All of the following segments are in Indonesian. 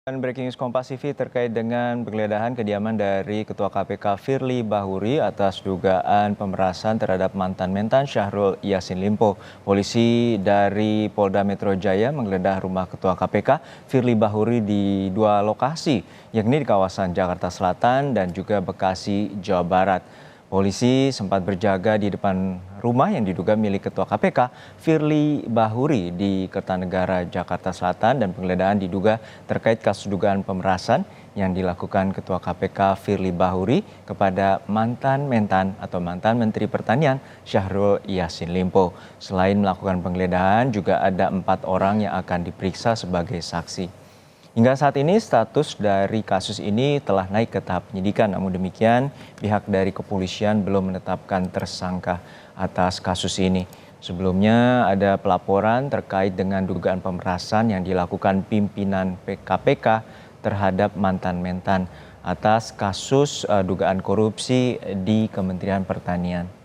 Dan breaking news Kompas TV terkait dengan penggeledahan kediaman dari Ketua KPK Firly Bahuri atas dugaan pemerasan terhadap mantan Mentan Syahrul Yassin Limpo. Polisi dari Polda Metro Jaya menggeledah rumah Ketua KPK Firly Bahuri di dua lokasi, yakni di kawasan Jakarta Selatan dan juga Bekasi, Jawa Barat. Polisi sempat berjaga di depan rumah yang diduga milik Ketua KPK Firly Bahuri di Kertanegara, Jakarta Selatan, dan penggeledahan diduga terkait kasus dugaan pemerasan yang dilakukan Ketua KPK Firly Bahuri kepada mantan Mentan atau mantan Menteri Pertanian Syahrul Yassin Limpo. Selain melakukan penggeledahan, juga ada 4 orang yang akan diperiksa sebagai saksi. Hingga saat ini status dari kasus ini telah naik ke tahap penyidikan, namun demikian pihak dari kepolisian belum menetapkan tersangka atas kasus ini. Sebelumnya ada pelaporan terkait dengan dugaan pemerasan yang dilakukan pimpinan KPK terhadap mantan Mentan atas kasus dugaan korupsi di Kementerian Pertanian.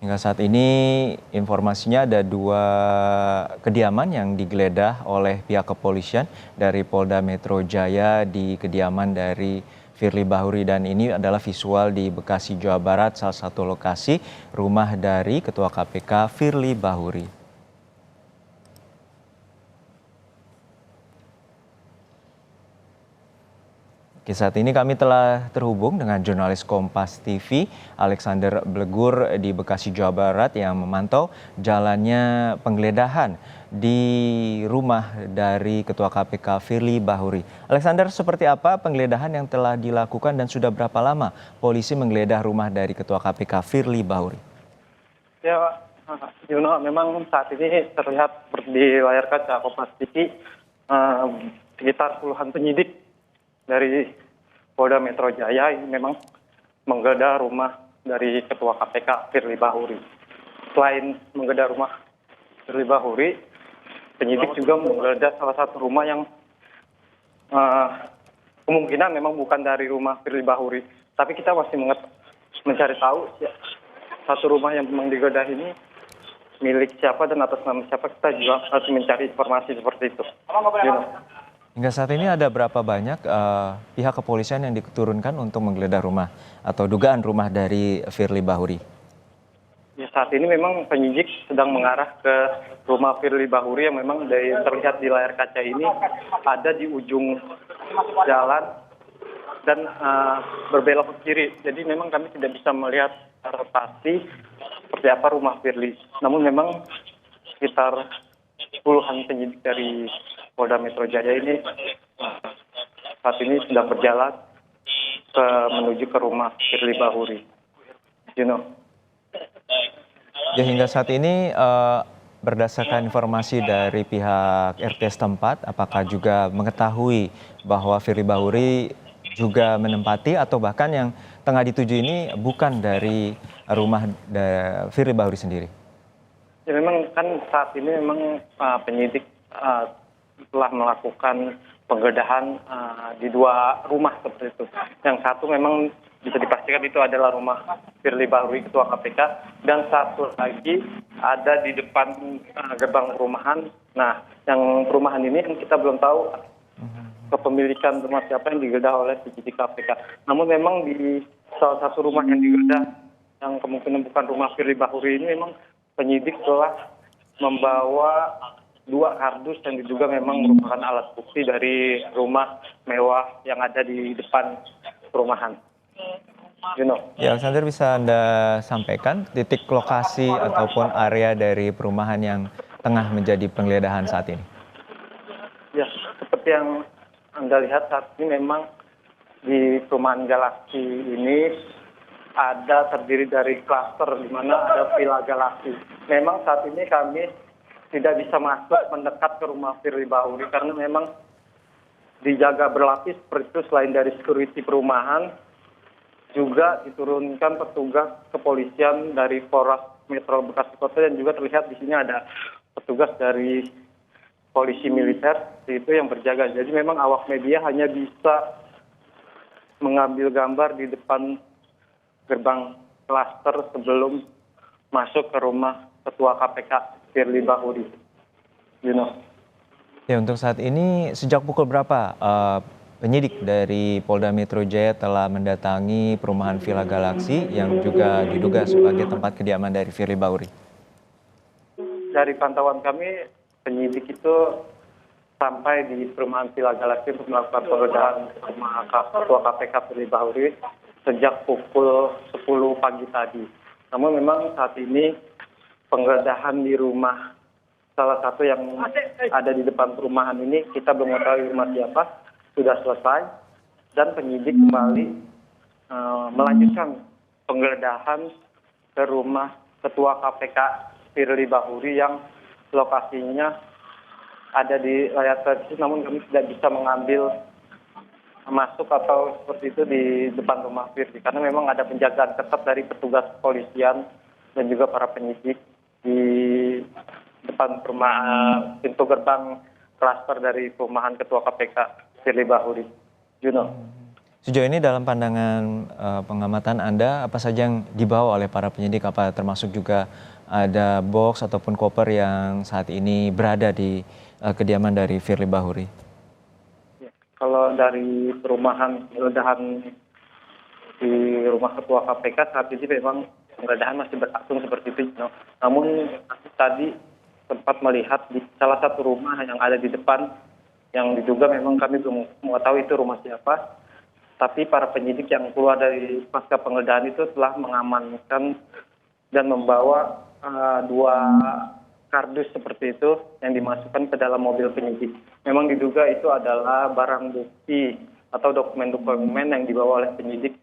Hingga saat ini informasinya ada 2 kediaman yang digeledah oleh pihak kepolisian dari Polda Metro Jaya di kediaman dari Firly Bahuri, dan ini adalah visual di Bekasi, Jawa Barat, salah satu lokasi rumah dari Ketua KPK Firly Bahuri. Oke, saat ini kami telah terhubung dengan jurnalis Kompas TV Alexander Blegur di Bekasi, Jawa Barat yang memantau jalannya penggeledahan di rumah dari Ketua KPK Firly Bahuri. Alexander, seperti apa penggeledahan yang telah dilakukan dan sudah berapa lama polisi menggeledah rumah dari Ketua KPK Firly Bahuri? Ya, Juno, memang saat ini terlihat di layar kaca Kompas TV sekitar puluhan penyidik dari Polda Metro Jaya ini memang menggeledah rumah dari Ketua KPK Firly Bahuri. Selain menggeledah rumah Firly Bahuri, penyidik juga menggeledah salah satu rumah yang kemungkinan memang bukan dari rumah Firly Bahuri. Tapi kita masih mencari tahu satu rumah yang memang digeledah ini milik siapa dan atas nama siapa. Kita juga harus mencari informasi seperti itu. Hingga saat ini ada berapa banyak pihak kepolisian yang diturunkan untuk menggeledah rumah atau dugaan rumah dari Firly Bahuri? Ya, saat ini memang penyidik sedang mengarah ke rumah Firly Bahuri yang memang terlihat di layar kaca ini ada di ujung jalan dan berbelok ke kiri. Jadi memang kami tidak bisa melihat secara pasti seperti apa rumah Firly. Namun memang sekitar puluhan penyidik dari Polda Metro Jaya ini saat ini sedang berjalan menuju ke rumah Firly Bahuri. Ya, hingga saat ini berdasarkan informasi dari pihak RT setempat, apakah juga mengetahui bahwa Firly Bahuri juga menempati atau bahkan yang tengah dituju ini bukan dari rumah Firly Bahuri sendiri? Ya, memang kan saat ini memang penyidik telah melakukan penggeledahan di 2 rumah seperti itu. Yang satu memang bisa dipastikan itu adalah rumah Firly Bahuri Ketua KPK, dan satu lagi ada di depan gerbang perumahan. Nah, yang perumahan ini yang kita belum tahu kepemilikan rumah siapa yang digeledah oleh penyidik KPK. Namun memang di salah satu rumah yang digeledah yang kemungkinan bukan rumah Firly Bahuri ini memang penyidik telah membawa 2 kardus yang diduga memang merupakan alat bukti dari rumah mewah yang ada di depan perumahan. Ya, Alexander, bisa Anda sampaikan titik lokasi ataupun area dari perumahan yang tengah menjadi penggeledahan saat ini? Ya, seperti yang Anda lihat saat ini memang di perumahan Galaksi ini ada terdiri dari klaster di mana ada Villa Galaksi. Memang saat ini kami tidak bisa masuk mendekat ke rumah Firly Bahuri karena memang dijaga berlapis seperti itu. Selain dari security perumahan, juga diturunkan petugas kepolisian dari Polres Metro Bekasi Kota, dan juga terlihat di sini ada petugas dari polisi militer itu yang berjaga. Jadi memang awak media hanya bisa mengambil gambar di depan gerbang klaster sebelum masuk ke rumah Ketua KPK Firly Bahuri. Ya, untuk saat ini sejak pukul berapa penyidik dari Polda Metro Jaya telah mendatangi perumahan Villa Galaxy yang juga diduga sebagai tempat kediaman dari Firly Bahuri? Dari pantauan kami, penyidik itu sampai di perumahan Villa Galaxy untuk melakukan penggeledahan rumah Ketua KPK Firly Bahuri sejak pukul 10 pagi tadi. Namun memang saat ini penggeledahan di rumah salah satu yang ada di depan perumahan ini, kita belum mengetahui rumah siapa, sudah selesai dan penyidik kembali melanjutkan penggeledahan ke rumah Ketua KPK Firly Bahuri yang lokasinya ada di layar televisi, namun kami tidak bisa mengambil masuk atau seperti itu di depan rumah Firly karena memang ada penjagaan ketat dari petugas kepolisian dan juga para penyidik di depan pintu gerbang klaster dari perumahan Ketua KPK Firly Bahuri. Juno. Sejauh ini dalam pandangan pengamatan Anda, apa saja yang dibawa oleh para penyidik, apa termasuk juga ada box ataupun koper yang saat ini berada di kediaman dari Firly Bahuri? Ya, kalau dari perumahan penggeledahan di rumah Ketua KPK saat ini memang penggeledahan masih berlangsung seperti itu. Namun tadi sempat melihat di salah satu rumah yang ada di depan yang diduga memang kami belum mengetahui itu rumah siapa. Tapi para penyidik yang keluar dari pasca penggeledahan itu telah mengamankan dan membawa 2 kardus seperti itu yang dimasukkan ke dalam mobil penyidik. Memang diduga itu adalah barang bukti atau dokumen-dokumen yang dibawa oleh penyidik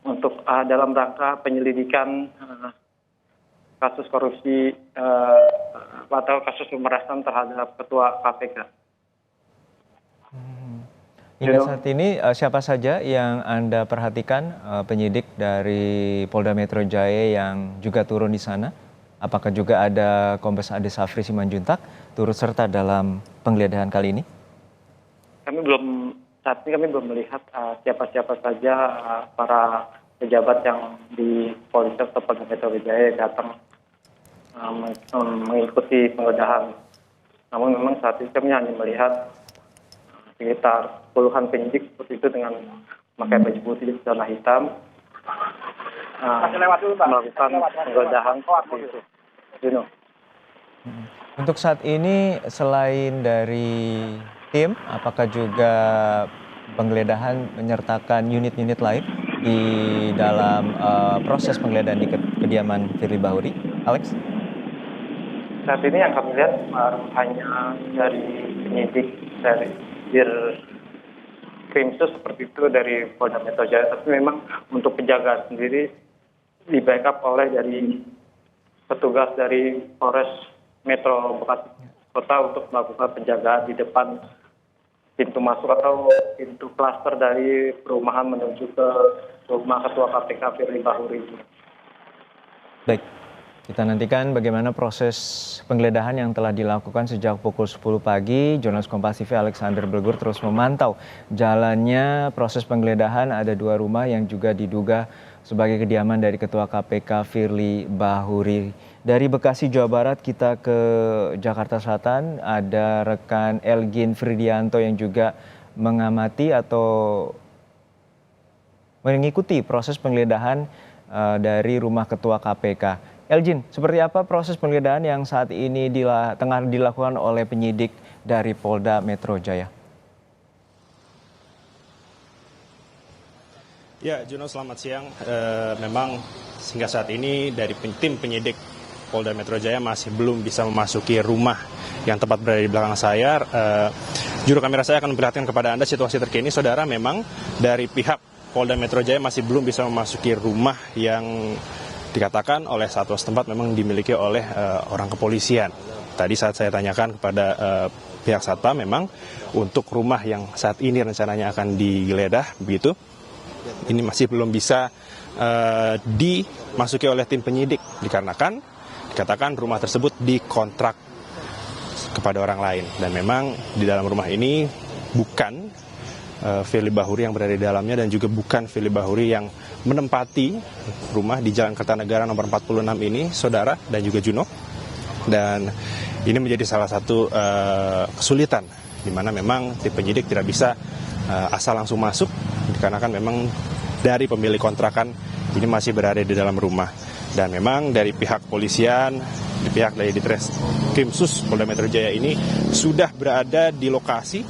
untuk dalam rangka penyelidikan kasus korupsi atau kasus pemerasan terhadap Ketua KPK. Hingga saat ini siapa saja yang Anda perhatikan penyidik dari Polda Metro Jaya yang juga turun di sana? Apakah juga ada Kombes Ade Safri Simanjuntak turut serta dalam penggeledahan kali ini? Saat ini kami belum melihat siapa-siapa saja para pejabat yang di Polres atau Polda Metro Jaya datang mengikuti penggeledahan. Namun memang saat ini kami hanya melihat sekitar puluhan penyidik seperti itu dengan memakai baju putih dan celana hitam melakukan penggeledahan seperti itu. Juno. Untuk saat ini selain dari tim, apakah juga penggeledahan menyertakan unit-unit lain di dalam proses penggeledahan di kediaman Firly Bahuri? Alex? Saat ini yang kami lihat hanya dari penyidik dari Krimsus seperti itu dari Polda Metro Jaya, tapi memang untuk penjagaan sendiri di backup oleh dari petugas dari Polres Metro Bekasi Kota untuk melakukan penjagaan di depan pintu masuk atau pintu klaster dari perumahan menuju ke rumah Ketua KPK Firly Bahuri. Baik. Kita nantikan bagaimana proses penggeledahan yang telah dilakukan sejak pukul 10 pagi. Jurnalis Kompas TV Alexander Belgur terus memantau jalannya proses penggeledahan. Ada 2 rumah yang juga diduga sebagai kediaman dari Ketua KPK Firly Bahuri. Dari Bekasi, Jawa Barat kita ke Jakarta Selatan. Ada rekan Elgin Fridianto yang juga mengamati atau mengikuti proses penggeledahan dari rumah Ketua KPK. Elgin, seperti apa proses penggeledahan yang saat ini tengah dilakukan oleh penyidik dari Polda Metro Jaya? Ya, Juno, selamat siang. Memang hingga saat ini dari tim penyidik Polda Metro Jaya masih belum bisa memasuki rumah yang tepat berada di belakang saya. Juru kamera saya akan memperlihatkan kepada Anda situasi terkini. Saudara, memang dari pihak Polda Metro Jaya masih belum bisa memasuki rumah yang dikatakan oleh satwa setempat memang dimiliki oleh orang kepolisian. Tadi saat saya tanyakan kepada pihak satpam, memang untuk rumah yang saat ini rencananya akan digeledah, begitu, ini masih belum bisa dimasuki oleh tim penyidik dikarenakan dikatakan rumah tersebut dikontrak kepada orang lain, dan memang di dalam rumah ini bukan Firly Bahuri yang berada di dalamnya dan juga bukan Firly Bahuri yang menempati rumah di Jalan Kertanegara nomor 46 ini, saudara dan juga Juno. Dan ini menjadi salah satu kesulitan, di mana memang tim penyidik tidak bisa asal langsung masuk, dikarenakan memang dari pemilik kontrakan ini masih berada di dalam rumah. Dan memang dari pihak polisian, di pihak dari Ditreskrimsus Polda Metro Jaya ini sudah berada di lokasi.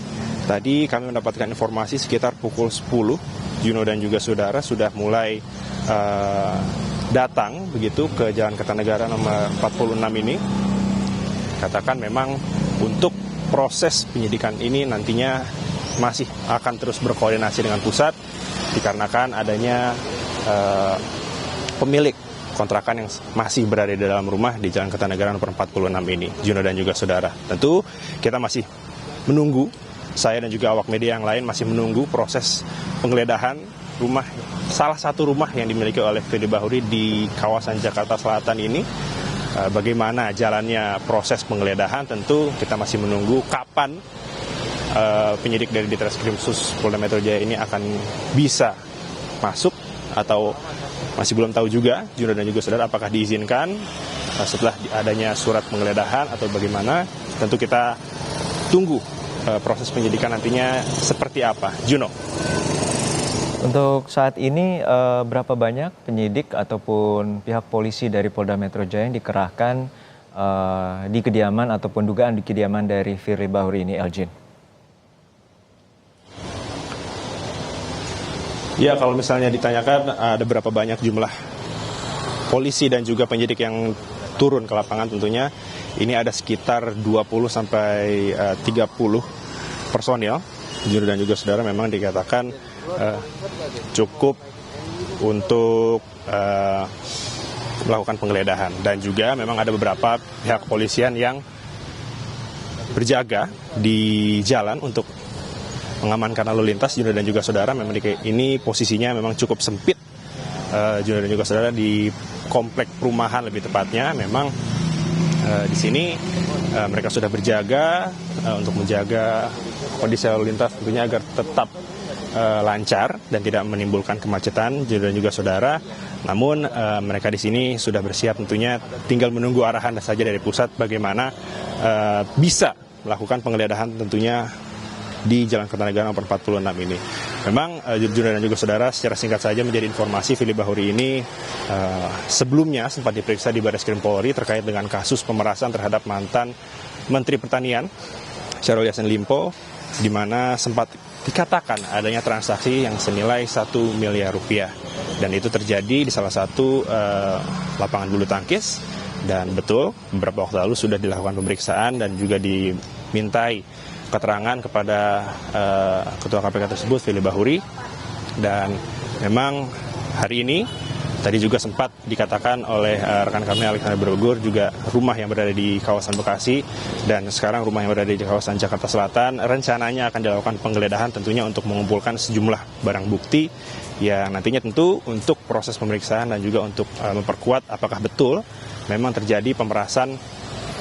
Tadi kami mendapatkan informasi sekitar pukul 10, Juno dan juga saudara sudah mulai datang begitu ke Jalan Kertanegara nomor 46 ini. Katakan memang untuk proses penyidikan ini nantinya masih akan terus berkoordinasi dengan pusat, dikarenakan adanya pemilik kontrakan yang masih berada di dalam rumah di Jalan Kertanegara nomor 46 ini, Juno dan juga saudara. Tentu kita masih menunggu, saya dan juga awak media yang lain masih menunggu proses penggeledahan rumah, salah satu rumah yang dimiliki oleh Firly Bahuri di kawasan Jakarta Selatan ini. Bagaimana jalannya proses penggeledahan, tentu kita masih menunggu kapan penyidik dari Ditreskrimsus Polda Metro Jaya ini akan bisa masuk, atau masih belum tahu juga, Juno dan juga saudara, apakah diizinkan setelah adanya surat penggeledahan atau bagaimana. Tentu kita tunggu proses penyidikan nantinya seperti apa. Juno. Untuk saat ini berapa banyak penyidik ataupun pihak polisi dari Polda Metro Jaya yang dikerahkan di kediaman ataupun dugaan di kediaman dari Firly Bahuri ini, Elgin? Ya, kalau misalnya ditanyakan ada berapa banyak jumlah polisi dan juga penyidik yang turun ke lapangan, tentunya ini ada sekitar 20 sampai 30 personil. Juno dan juga saudara, memang dikatakan cukup untuk melakukan penggeledahan. Dan juga memang ada beberapa pihak kepolisian yang berjaga di jalan untuk mengamankan lalu lintas. Juno dan juga saudara, memang ini posisinya memang cukup sempit. Juno dan juga saudara, di komplek perumahan lebih tepatnya, memang di sini mereka sudah berjaga untuk menjaga kondisi lalu lintas tentunya agar tetap lancar dan tidak menimbulkan kemacetan. Juno dan juga saudara, namun mereka di sini sudah bersiap, tentunya tinggal menunggu arahan saja dari pusat bagaimana bisa melakukan penggeledahan tentunya di Jalan Kertanegara nomor 46 ini. Memang Juno dan juga saudara, secara singkat saja menjadi informasi, Firly Bahuri ini sebelumnya sempat diperiksa di Barreskrim Polri terkait dengan kasus pemerasan terhadap mantan Menteri Pertanian Syahrul Yassin Limpo, di mana sempat dikatakan adanya transaksi yang senilai 1 miliar rupiah. Dan itu terjadi di salah satu lapangan bulu tangkis. Dan betul, beberapa waktu lalu sudah dilakukan pemeriksaan dan juga dimintai keterangan kepada Ketua KPK tersebut, Firly Bahuri. Dan memang hari ini tadi juga sempat dikatakan oleh rekan kami Alexander Brogur, juga rumah yang berada di kawasan Bekasi dan sekarang rumah yang berada di kawasan Jakarta Selatan rencananya akan dilakukan penggeledahan, tentunya untuk mengumpulkan sejumlah barang bukti yang nantinya tentu untuk proses pemeriksaan dan juga untuk memperkuat apakah betul memang terjadi pemerasan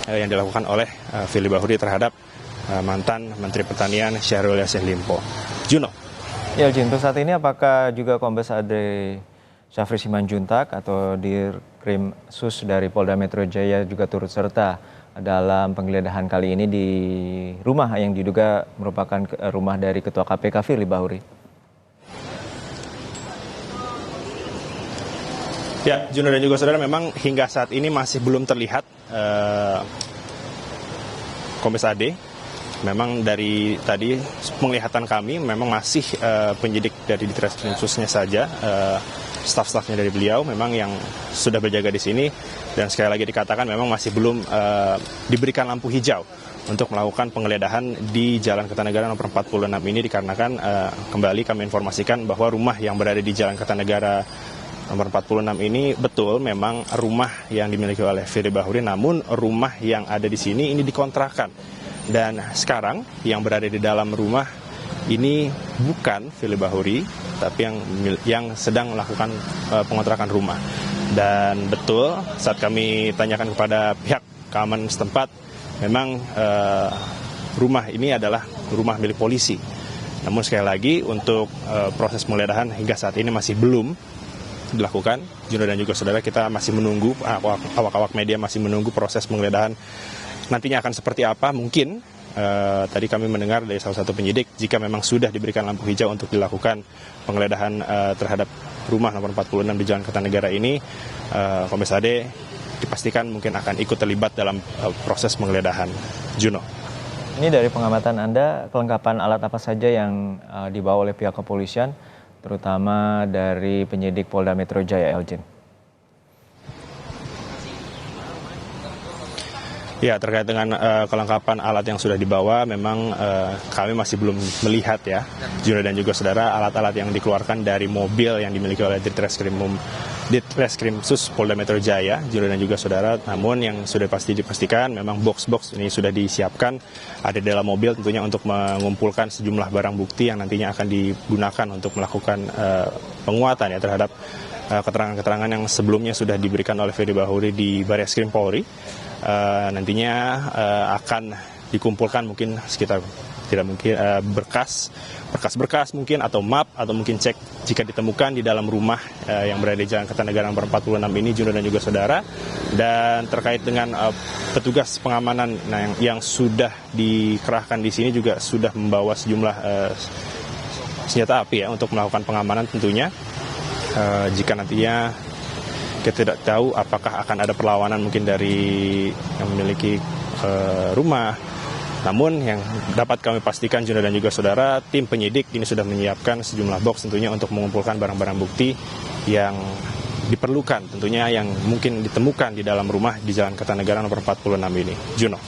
yang dilakukan oleh Firly Bahuri terhadap mantan Menteri Pertanian Syahrul Yassin Limpo. Juno. Ya, Jin, untuk saat ini apakah juga Kombes Adri Syafri Simanjuntak atau Dirkrimsus dari Polda Metro Jaya juga turut serta dalam penggeledahan kali ini di rumah yang diduga merupakan rumah dari Ketua KPK Firly Bahuri? Ya, Juno dan juga saudara, memang hingga saat ini masih belum terlihat Kombes Ade. Memang dari tadi penglihatan kami memang masih penyidik dari Ditreskrimsusnya saja, staf-stafnya dari beliau memang yang sudah berjaga di sini, dan sekali lagi dikatakan memang masih belum diberikan lampu hijau untuk melakukan penggeledahan di Jalan Kertanegara nomor 46 ini, dikarenakan kembali kami informasikan bahwa rumah yang berada di Jalan Kertanegara nomor 46 ini betul memang rumah yang dimiliki oleh Firly Bahuri, namun rumah yang ada di sini ini dikontrakan. Dan sekarang yang berada di dalam rumah ini bukan Firly Bahuri, tapi yang sedang melakukan pengontrakan rumah. Dan betul, saat kami tanyakan kepada pihak keamanan setempat, memang rumah ini adalah rumah milik polisi. Namun sekali lagi untuk proses penggeledahan hingga saat ini masih belum dilakukan. Juno dan juga saudara, kita masih menunggu, awak-awak media masih menunggu proses penggeledahan nantinya akan seperti apa, mungkin tadi kami mendengar dari salah satu penyidik, jika memang sudah diberikan lampu hijau untuk dilakukan penggeledahan terhadap rumah nomor 46 di Jalan Kertanegara ini, Kombes Ade dipastikan mungkin akan ikut terlibat dalam proses penggeledahan. Juno. Ini dari pengamatan Anda, kelengkapan alat apa saja yang dibawa oleh pihak kepolisian, terutama dari penyidik Polda Metro Jaya, Elgin? Ya, terkait dengan kelengkapan alat yang sudah dibawa, memang kami masih belum melihat ya, Juno dan juga saudara, alat-alat yang dikeluarkan dari mobil yang dimiliki oleh Ditreskrimsus Polda Metro Jaya, Juno dan juga saudara. Namun yang sudah dipastikan memang box-box ini sudah disiapkan, ada di dalam mobil tentunya untuk mengumpulkan sejumlah barang bukti yang nantinya akan digunakan untuk melakukan penguatan ya terhadap keterangan-keterangan yang sebelumnya sudah diberikan oleh Firly Bahuri di Barreskrim Polri. Nantinya akan dikumpulkan mungkin sekitar tidak mungkin berkas mungkin atau map atau mungkin cek jika ditemukan di dalam rumah yang berada di Jalan Kertanegara nomor 46 ini, Juno dan juga saudara. Dan terkait dengan petugas pengamanan yang sudah dikerahkan di sini juga sudah membawa sejumlah senjata api ya untuk melakukan pengamanan tentunya. Jika nantinya kita tidak tahu apakah akan ada perlawanan mungkin dari yang memiliki rumah. Namun yang dapat kami pastikan Juno dan juga saudara, tim penyidik ini sudah menyiapkan sejumlah box tentunya untuk mengumpulkan barang-barang bukti yang diperlukan tentunya yang mungkin ditemukan di dalam rumah di Jalan Kertanegara nomor 46 ini. Juno.